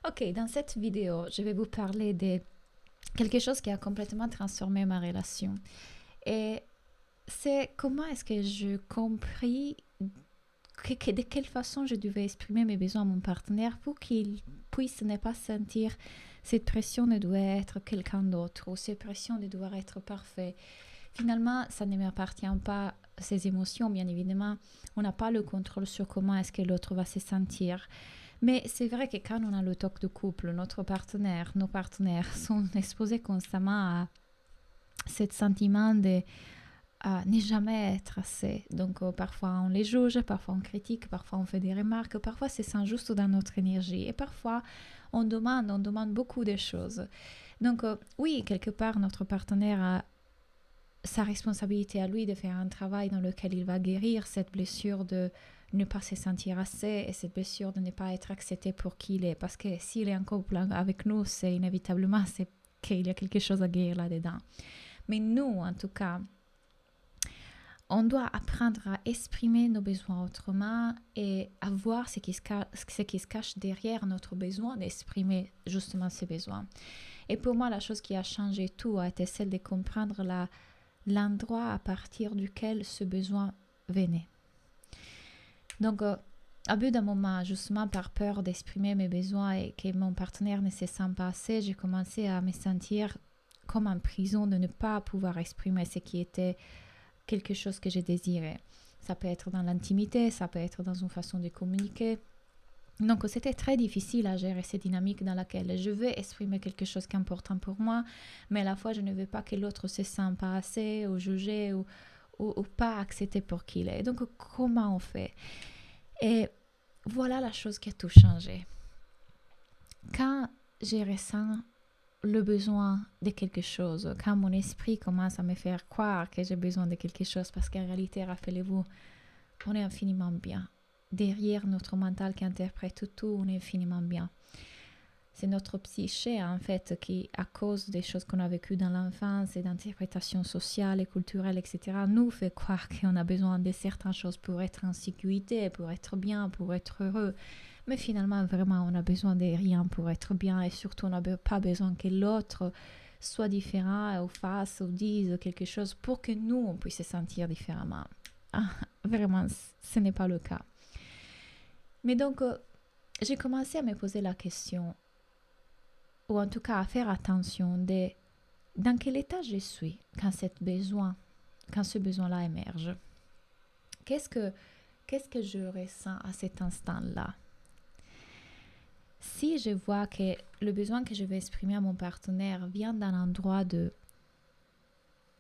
Ok, dans cette vidéo, je vais vous parler de quelque chose qui a complètement transformé ma relation. Et c'est comment est-ce que je compris de quelle façon je devais exprimer mes besoins à mon partenaire pour qu'il puisse ne pas sentir cette pression de devoir être quelqu'un d'autre ou cette pression de devoir être parfait. Finalement, ça ne m'appartient pas, ces émotions, bien évidemment. On n'a pas le contrôle sur comment est-ce que l'autre va se sentir. Mais c'est vrai que quand on a le talk de couple, nos partenaires sont exposés constamment à ce sentiment de ne jamais être assez. Donc parfois on les juge, parfois on critique, parfois on fait des remarques, parfois c'est juste dans notre énergie. Et parfois on demande beaucoup de choses. Donc oui, quelque part notre partenaire a sa responsabilité à lui de faire un travail dans lequel il va guérir cette blessure de ne pas se sentir assez et cette blessure de ne pas être accepté pour qui il est. Parce que s'il est en couple avec nous, c'est inévitablement c'est qu'il y a quelque chose à guérir là-dedans. Mais nous, en tout cas, on doit apprendre à exprimer nos besoins autrement et à voir ce qui se cache derrière notre besoin d'exprimer justement ces besoins. Et pour moi, la chose qui a changé tout a été celle de comprendre l'endroit à partir duquel ce besoin venait. Donc, à bout d'un moment, justement par peur d'exprimer mes besoins et que mon partenaire ne se sent pas assez, j'ai commencé à me sentir comme en prison de ne pas pouvoir exprimer ce qui était quelque chose que je désirais. Ça peut être dans l'intimité, ça peut être dans une façon de communiquer. Donc c'était très difficile à gérer cette dynamique dans laquelle je veux exprimer quelque chose qui est important pour moi, mais à la fois je ne veux pas que l'autre se sente pas assez ou jugé ou pas accepté pour qui il est. Donc comment on fait? Et voilà la chose qui a tout changé. Quand je ressens le besoin de quelque chose, quand mon esprit commence à me faire croire que j'ai besoin de quelque chose, parce qu'en réalité, rappelez-vous, on est infiniment bien. Derrière notre mental qui interprète tout, on est infiniment bien. C'est notre psyché, en fait, qui, à cause des choses qu'on a vécues dans l'enfance et d'interprétations sociales et culturelles, etc., nous fait croire qu'on a besoin de certaines choses pour être en sécurité, pour être bien, pour être heureux. Mais finalement, vraiment, on a besoin de rien pour être bien et surtout, on n'a pas besoin que l'autre soit différent ou fasse ou dise quelque chose pour que nous, on puisse se sentir différemment. Ah, vraiment, ce n'est pas le cas. Mais donc, j'ai commencé à me poser la question, ou en tout cas à faire attention de dans quel état je suis quand ce besoin-là émerge. Qu'est-ce que je ressens à cet instant-là? Si je vois que le besoin que je vais exprimer à mon partenaire vient d'un endroit de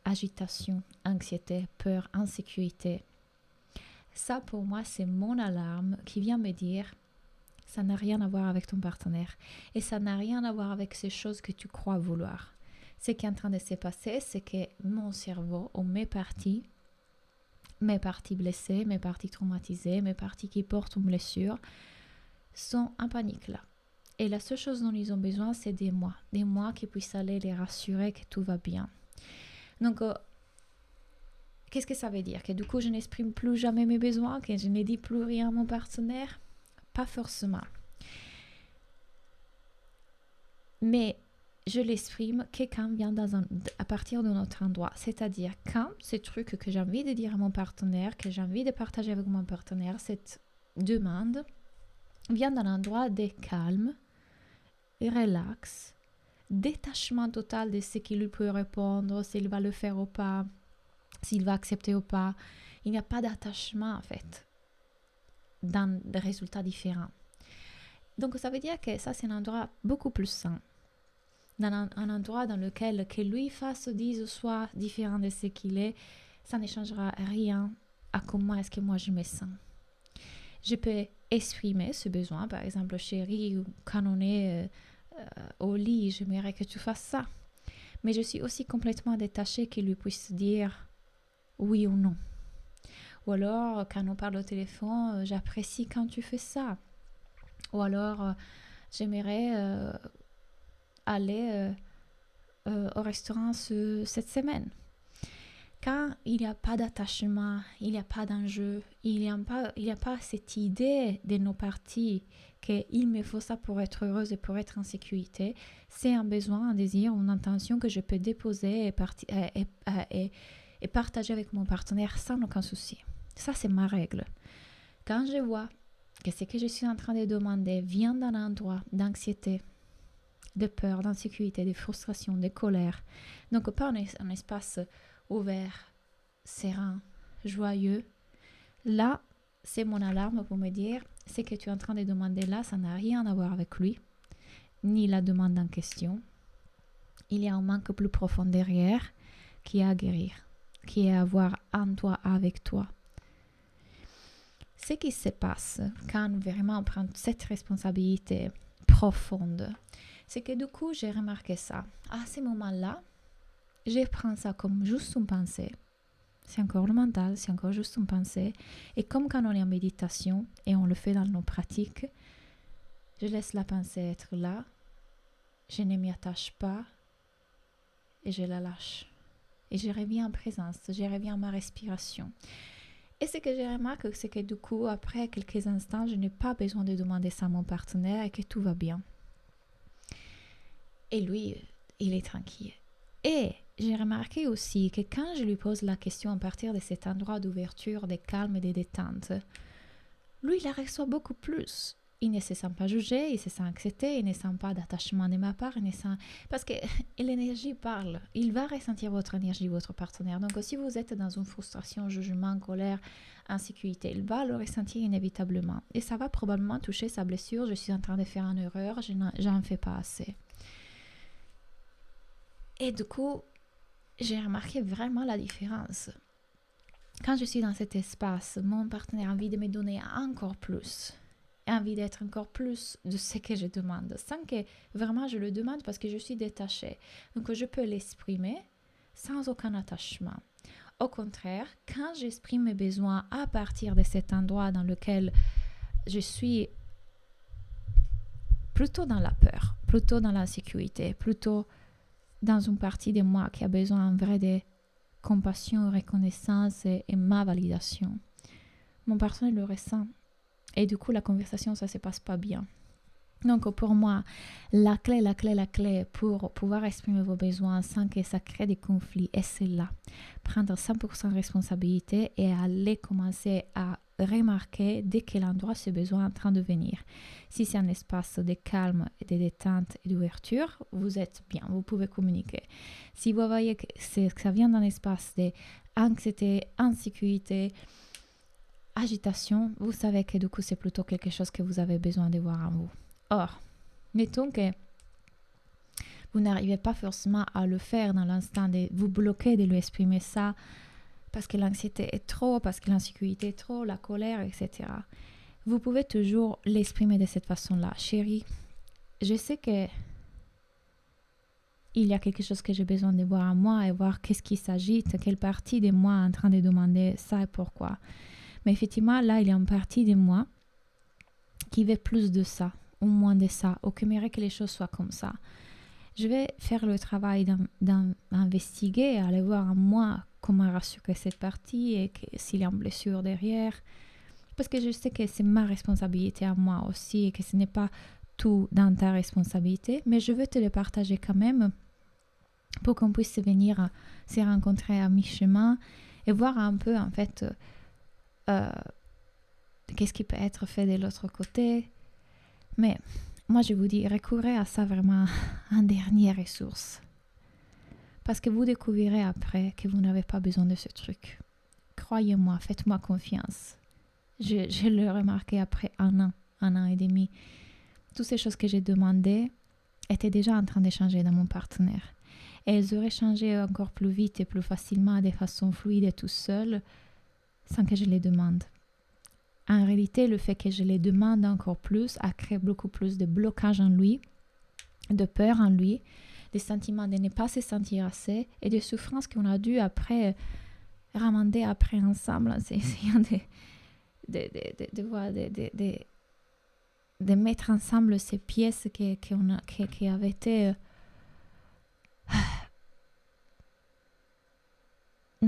agitation, anxiété, peur, insécurité, ça pour moi c'est mon alarme qui vient me dire ça n'a rien à voir avec ton partenaire et ça n'a rien à voir avec ces choses que tu crois vouloir. Ce qui est en train de se passer, c'est que mon cerveau ou mes parties blessées, mes parties traumatisées, mes parties qui portent une blessure sont en panique là. Et la seule chose dont ils ont besoin, c'est des moi qui puissent aller les rassurer que tout va bien. Donc, qu'est-ce que ça veut dire? Que du coup, je n'exprime plus jamais mes besoins, que je ne dis plus rien à mon partenaire? Pas forcément. Mais je l'exprime que quand vient à partir de notre endroit. C'est-à-dire quand ce truc que j'ai envie de dire à mon partenaire, que j'ai envie de partager avec mon partenaire, cette demande vient d'un endroit de calme, relax, détachement total de ce qu'il peut répondre, s'il va le faire ou pas, s'il va accepter ou pas. Il n'y a pas d'attachement en fait dans des résultats différents. Donc ça veut dire que ça c'est un endroit beaucoup plus sain. Dans un endroit dans lequel que lui fasse ou dise soit différent de ce qu'il est, ça ne changera rien à comment est-ce que moi je me sens. Je peux exprimer ce besoin, par exemple, chérie, quand on est au lit, j'aimerais que tu fasses ça. Mais je suis aussi complètement détachée qu'il lui puisse dire oui ou non. Ou alors, quand on parle au téléphone, j'apprécie quand tu fais ça. Ou alors, j'aimerais aller au restaurant cette semaine. Quand il n'y a pas d'attachement, il n'y a pas d'enjeu, il n'y a pas cette idée de nos parties qu'il me faut ça pour être heureuse et pour être en sécurité, c'est un besoin, un désir, une intention que je peux déposer et partager avec mon partenaire sans aucun souci. Ça, c'est ma règle. Quand je vois que ce que je suis en train de demander vient d'un endroit d'anxiété, de peur, d'insécurité, de frustration, de colère, donc pas un espace ouvert, serein, joyeux, là, c'est mon alarme pour me dire, ce que tu es en train de demander là, ça n'a rien à voir avec lui, ni la demande en question. Il y a un manque plus profond derrière qui est à guérir, qui est à voir en toi, avec toi. Ce qui se passe quand vraiment on prend cette responsabilité profonde, c'est que du coup, j'ai remarqué ça. À ce moment-là, je prends ça comme juste une pensée. C'est encore le mental, c'est encore juste une pensée. Et comme quand on est en méditation et on le fait dans nos pratiques, je laisse la pensée être là, je ne m'y attache pas et je la lâche. Et je reviens en présence, je reviens à ma respiration. Et ce que je remarque, c'est que du coup, après quelques instants, je n'ai pas besoin de demander ça à mon partenaire et que tout va bien. Et lui, il est tranquille. Et j'ai remarqué aussi que quand je lui pose la question à partir de cet endroit d'ouverture, de calme et de détente, lui, il la reçoit beaucoup plus. Il ne se sent pas jugé, il se sent accepté, il ne sent pas d'attachement de ma part, parce que l'énergie parle. Il va ressentir votre énergie, votre partenaire. Donc, si vous êtes dans une frustration, jugement, colère, insécurité, il va le ressentir inévitablement. Et ça va probablement toucher sa blessure. Je suis en train de faire une erreur, j'en fais pas assez. Et du coup, j'ai remarqué vraiment la différence. Quand je suis dans cet espace, mon partenaire a envie de me donner encore plus, a envie d'être encore plus de ce que je demande, sans que vraiment je le demande parce que je suis détachée. Donc je peux l'exprimer sans aucun attachement. Au contraire, quand j'exprime mes besoins à partir de cet endroit dans lequel je suis plutôt dans la peur, plutôt dans l'insécurité, plutôt dans une partie de moi qui a besoin en vrai de compassion, reconnaissance et ma validation. Mon partenaire le ressent. Et du coup, la conversation, ça ne se passe pas bien. Donc, pour moi, la clé pour pouvoir exprimer vos besoins sans que ça crée des conflits est celle-là. Prendre 100% responsabilité et aller commencer à remarquer dès quel endroit ce besoin est en train de venir. Si c'est un espace de calme, de détente et d'ouverture, vous êtes bien, vous pouvez communiquer. Si vous voyez que ça vient d'un espace d'anxiété, insécurité, agitation, vous savez que du coup c'est plutôt quelque chose que vous avez besoin de voir en vous. Or, mettons que vous n'arrivez pas forcément à le faire dans l'instant de vous bloquer de lui exprimer ça parce que l'anxiété est trop, parce que l'insécurité est trop, la colère, etc. Vous pouvez toujours l'exprimer de cette façon-là. Chérie, je sais que il y a quelque chose que j'ai besoin de voir en moi et voir qu'est-ce qui s'agite, quelle partie de moi est en train de demander ça et pourquoi. Mais effectivement, là, il y a une partie de moi qui veut plus de ça, ou moins de ça, ou qui aimerait que les choses soient comme ça. Je vais faire le travail d'investiguer, aller voir en moi comment rassurer cette partie et s'il y a une blessure derrière. Parce que je sais que c'est ma responsabilité à moi aussi et que ce n'est pas tout dans ta responsabilité. Mais je veux te le partager quand même pour qu'on puisse venir se rencontrer à mi-chemin et voir un peu en fait qu'est-ce qui peut être fait de l'autre côté. Mais moi, je vous dis, recourez à ça vraiment en dernière ressource. Parce que vous découvrirez après que vous n'avez pas besoin de ce truc. Croyez-moi, faites-moi confiance. Je l'ai remarqué après un an et demi. Toutes ces choses que j'ai demandées étaient déjà en train de changer dans mon partenaire. Et elles auraient changé encore plus vite et plus facilement, de façon fluide et tout seul, sans que je les demande. En réalité, le fait que je les demande encore plus a créé beaucoup plus de blocage en lui, de peur en lui, des sentiments de ne pas se sentir assez et de souffrances qu'on a dû après ramener après ensemble en essayant de mettre ensemble ces pièces qui avaient été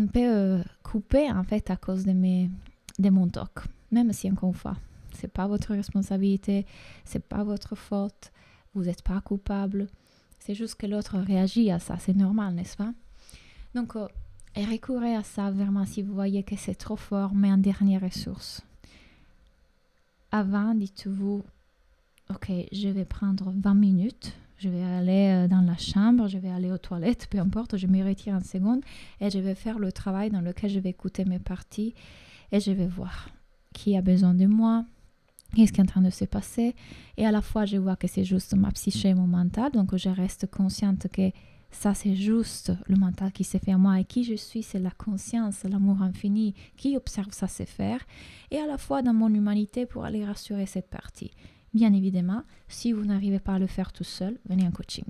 un peu coupé en fait à cause de mon TOC. Même si encore une fois, c'est pas votre responsabilité, c'est pas votre faute, vous n'êtes pas coupable. C'est juste que l'autre réagit à ça, c'est normal, n'est-ce pas? Donc, recourez à ça vraiment si vous voyez que c'est trop fort, mais en dernière ressource. Avant, dites-vous, ok, je vais prendre 20 minutes, je vais aller dans la chambre, je vais aller aux toilettes, peu importe, je me retire en seconde et je vais faire le travail dans lequel je vais écouter mes parties et je vais voir qui a besoin de moi, qu'est-ce qui est en train de se passer. Et à la fois, je vois que c'est juste ma psyché et mon mental, donc je reste consciente que ça, c'est juste le mental qui s'est fait à moi et qui je suis, c'est la conscience, l'amour infini qui observe ça se faire. Et à la fois dans mon humanité pour aller rassurer cette partie. Bien évidemment, si vous n'arrivez pas à le faire tout seul, venez en coaching.